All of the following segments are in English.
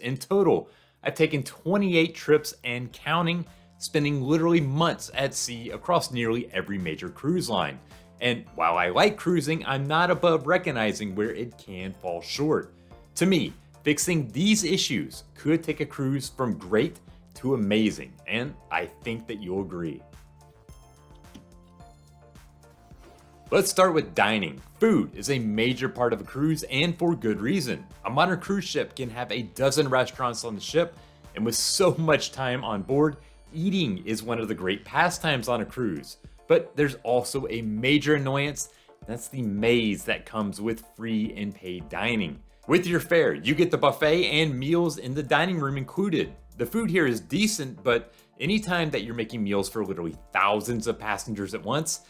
In total, I've taken 28 trips and counting, spending literally months at sea across nearly every major cruise line. And while I like cruising, I'm not above recognizing where it can fall short. To me, fixing these issues could take a cruise from great to amazing, and I think that you'll agree. Let's start with dining. Food is a major part of a cruise, and for good reason. A modern cruise ship can have a dozen restaurants on the ship, and with so much time on board, eating is one of the great pastimes on a cruise. But there's also a major annoyance, that's the maze that comes with free and paid dining. With your fare, you get the buffet and meals in the dining room included. The food here is decent, but anytime that you're making meals for literally thousands of passengers at once,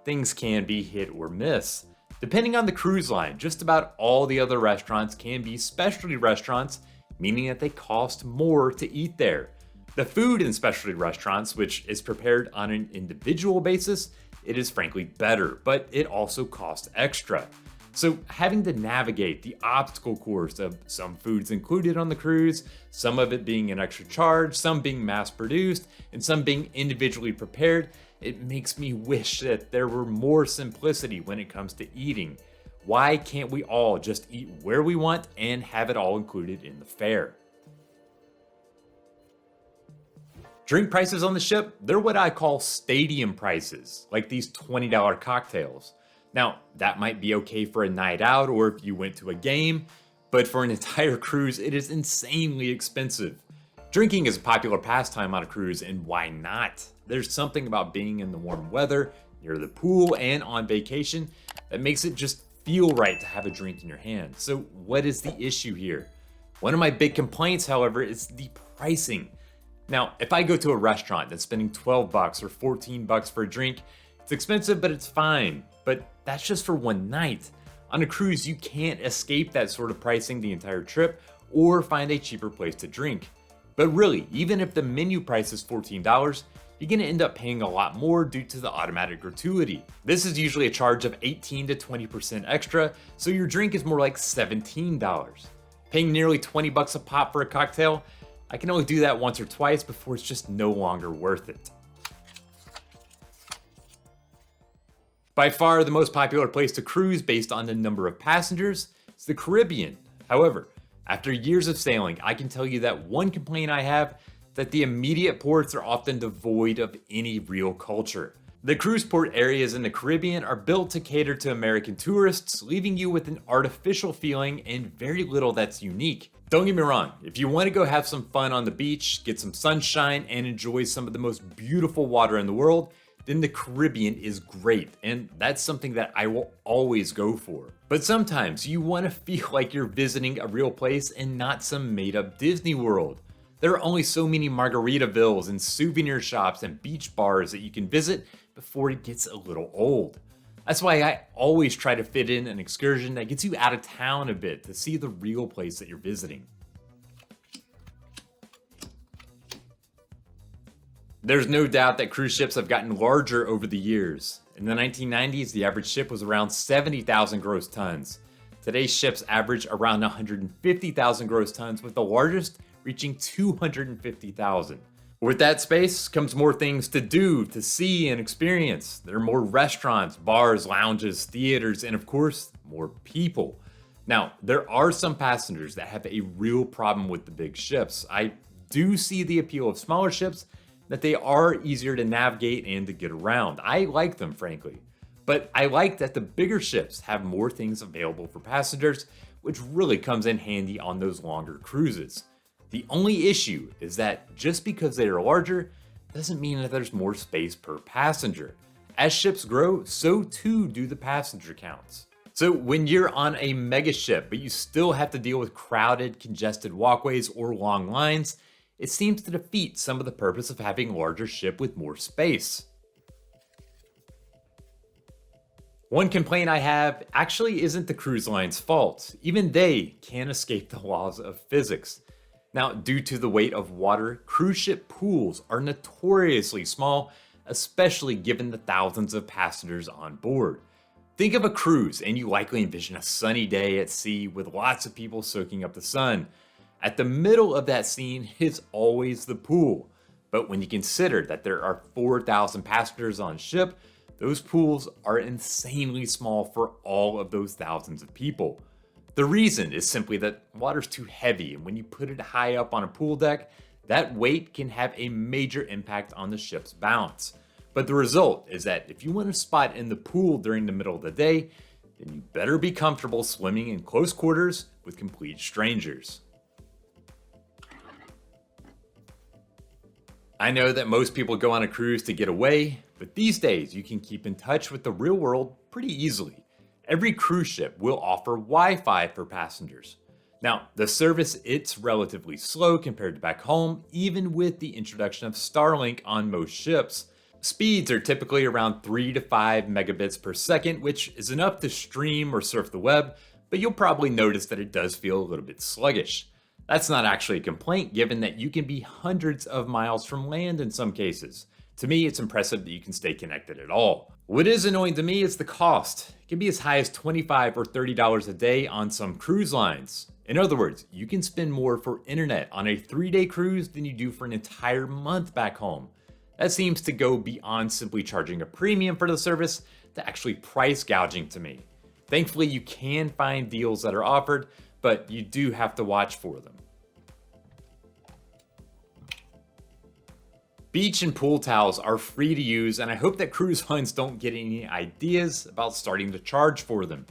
things can be hit or miss. Depending on the cruise line, just about all the other restaurants can be specialty restaurants, meaning that they cost more to eat there. The food in specialty restaurants, which is prepared on an individual basis, it is frankly better, but it also costs extra. So having to navigate the obstacle course of some foods included on the cruise, some of it being an extra charge, some being mass produced, and some being individually prepared, it makes me wish that there were more simplicity when it comes to eating. Why can't we all just eat where we want and have it all included in the fare? Drink prices on the ship, they're what I call stadium prices, like these $20 cocktails. Now, that might be okay for a night out or if you went to a game, but for an entire cruise, it is insanely expensive. Drinking is a popular pastime on a cruise, and why not? There's something about being in the warm weather, near the pool, and on vacation that makes it just feel right to have a drink in your hand. So what is the issue here? One of my big complaints, however, is the pricing. Now, if I go to a restaurant that's spending $12 or $14 for a drink, it's expensive, but it's fine. But that's just for one night. On a cruise, you can't escape that sort of pricing the entire trip or find a cheaper place to drink. But really, even if the menu price is $14, you're gonna end up paying a lot more due to the automatic gratuity. This is usually a charge of 18 to 20% extra, so your drink is more like $17. Paying nearly 20 bucks a pop for a cocktail, I can only do that once or twice before it's just no longer worth it. By far the most popular place to cruise based on the number of passengers is the Caribbean. However, after years of sailing, I can tell you that one complaint I have is that the immediate ports are often devoid of any real culture. The cruise port areas in the Caribbean are built to cater to American tourists, leaving you with an artificial feeling and very little that's unique. Don't get me wrong, if you want to go have some fun on the beach, get some sunshine, and enjoy some of the most beautiful water in the world, then the Caribbean is great, and that's something that I will always go for. But sometimes you want to feel like you're visiting a real place and not some made-up Disney World. There are only so many Margaritavilles and souvenir shops and beach bars that you can visit before it gets a little old. That's why I always try to fit in an excursion that gets you out of town a bit to see the real place that you're visiting. There's no doubt that cruise ships have gotten larger over the years. In the 1990s, the average ship was around 70,000 gross tons. Today's ships average around 150,000 gross tons, with the largest reaching 250,000. With that space comes more things to do, to see, and experience. There are more restaurants, bars, lounges, theaters, and of course, more people. Now, there are some passengers that have a real problem with the big ships. I do see the appeal of smaller ships, that they are easier to navigate and to get around. I like them, frankly. But I like that the bigger ships have more things available for passengers, which really comes in handy on those longer cruises. The only issue is that just because they are larger doesn't mean that there's more space per passenger. As ships grow, so too do the passenger counts. So when you're on a mega ship, but you still have to deal with crowded, congested walkways or long lines, it seems to defeat some of the purpose of having a larger ship with more space. One complaint I have actually isn't the cruise line's fault. Even they can't escape the laws of physics. Now, due to the weight of water, cruise ship pools are notoriously small, especially given the thousands of passengers on board. Think of a cruise and you likely envision a sunny day at sea with lots of people soaking up the sun. At the middle of that scene is always the pool. But when you consider that there are 4,000 passengers on ship, those pools are insanely small for all of those thousands of people. The reason is simply that water's too heavy, and when you put it high up on a pool deck, that weight can have a major impact on the ship's balance. But the result is that if you want a spot in the pool during the middle of the day, then you better be comfortable swimming in close quarters with complete strangers. I know that most people go on a cruise to get away, but these days you can keep in touch with the real world pretty easily. Every cruise ship will offer Wi-Fi for passengers. Now, the service, it's relatively slow compared to back home, even with the introduction of Starlink on most ships. Speeds are typically around 3 to 5 megabits per second, which is enough to stream or surf the web, but you'll probably notice that it does feel a little bit sluggish. That's not actually a complaint, given that you can be hundreds of miles from land in some cases. To me, it's impressive that you can stay connected at all. What is annoying to me is the cost. It can be as high as $25 or $30 a day on some cruise lines. In other words, you can spend more for internet on a 3-day cruise than you do for an entire month back home. That seems to go beyond simply charging a premium for the service to actually price gouging to me. Thankfully, you can find deals that are offered, but you do have to watch for them. Beach and pool towels are free to use, and I hope that cruise lines don't get any ideas about starting to charge for them.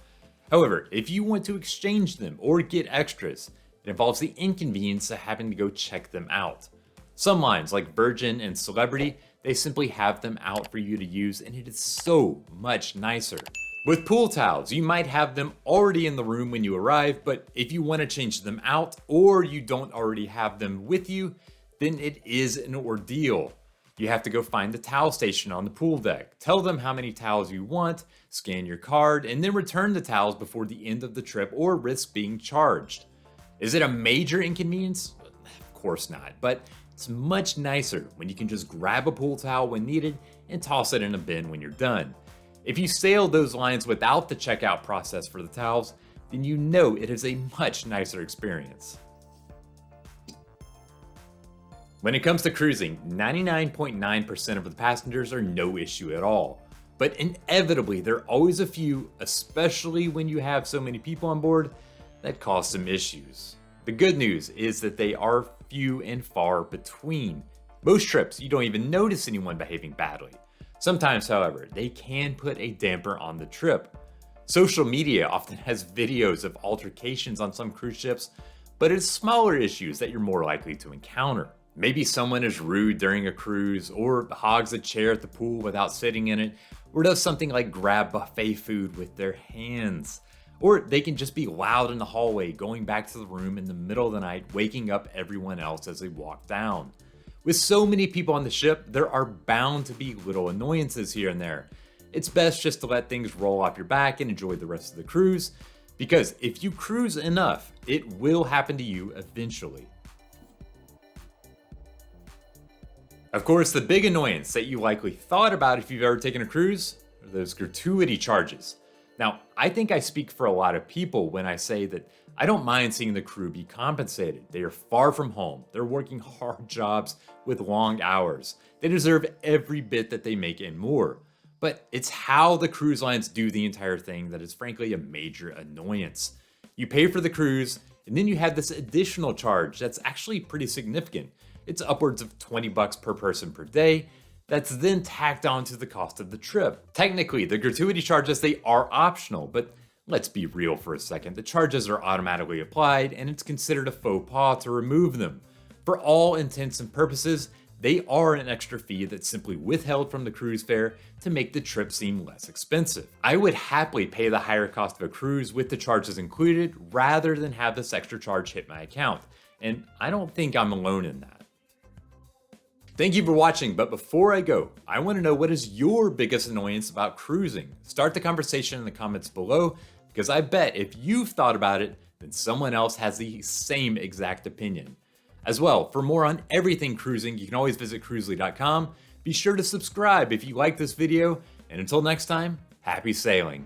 However, if you want to exchange them or get extras, it involves the inconvenience of having to go check them out. Some lines like Virgin and Celebrity, they simply have them out for you to use, and it is so much nicer. With pool towels, you might have them already in the room when you arrive, but if you want to change them out or you don't already have them with you, then it is an ordeal. You have to go find the towel station on the pool deck, tell them how many towels you want, scan your card, and then return the towels before the end of the trip or risk being charged. Is it a major inconvenience? Of course not, but it's much nicer when you can just grab a pool towel when needed and toss it in a bin when you're done. If you sail those lines without the checkout process for the towels, then you know it is a much nicer experience. When it comes to cruising, 99.9% of the passengers are no issue at all. But inevitably, there are always a few, especially when you have so many people on board, that cause some issues. The good news is that they are few and far between. Most trips, you don't even notice anyone behaving badly. Sometimes, however, they can put a damper on the trip. Social media often has videos of altercations on some cruise ships, but it's smaller issues that you're more likely to encounter. Maybe someone is rude during a cruise, or hogs a chair at the pool without sitting in it, or does something like grab buffet food with their hands. Or they can just be loud in the hallway, going back to the room in the middle of the night, waking up everyone else as they walk down. With so many people on the ship, there are bound to be little annoyances here and there. It's best just to let things roll off your back and enjoy the rest of the cruise, because if you cruise enough, it will happen to you eventually. Of course, the big annoyance that you likely thought about if you've ever taken a cruise are those gratuity charges. Now, I think I speak for a lot of people when I say that I don't mind seeing the crew be compensated. They are far from home. They're working hard jobs with long hours. They deserve every bit that they make and more. But it's how the cruise lines do the entire thing that is frankly a major annoyance. You pay for the cruise, and then you have this additional charge that's actually pretty significant. It's upwards of $20 per person per day. That's then tacked on to the cost of the trip. Technically, the gratuity charges, they are optional, but let's be real for a second. The charges are automatically applied, and it's considered a faux pas to remove them. For all intents and purposes, they are an extra fee that's simply withheld from the cruise fare to make the trip seem less expensive. I would happily pay the higher cost of a cruise with the charges included rather than have this extra charge hit my account, and I don't think I'm alone in that. Thank you for watching, but before I go, I want to know, what is your biggest annoyance about cruising? Start the conversation in the comments below, because I bet if you've thought about it, then someone else has the same exact opinion. As well, for more on everything cruising, you can always visit Cruzely.com. Be sure to subscribe if you like this video, and until next time, happy sailing.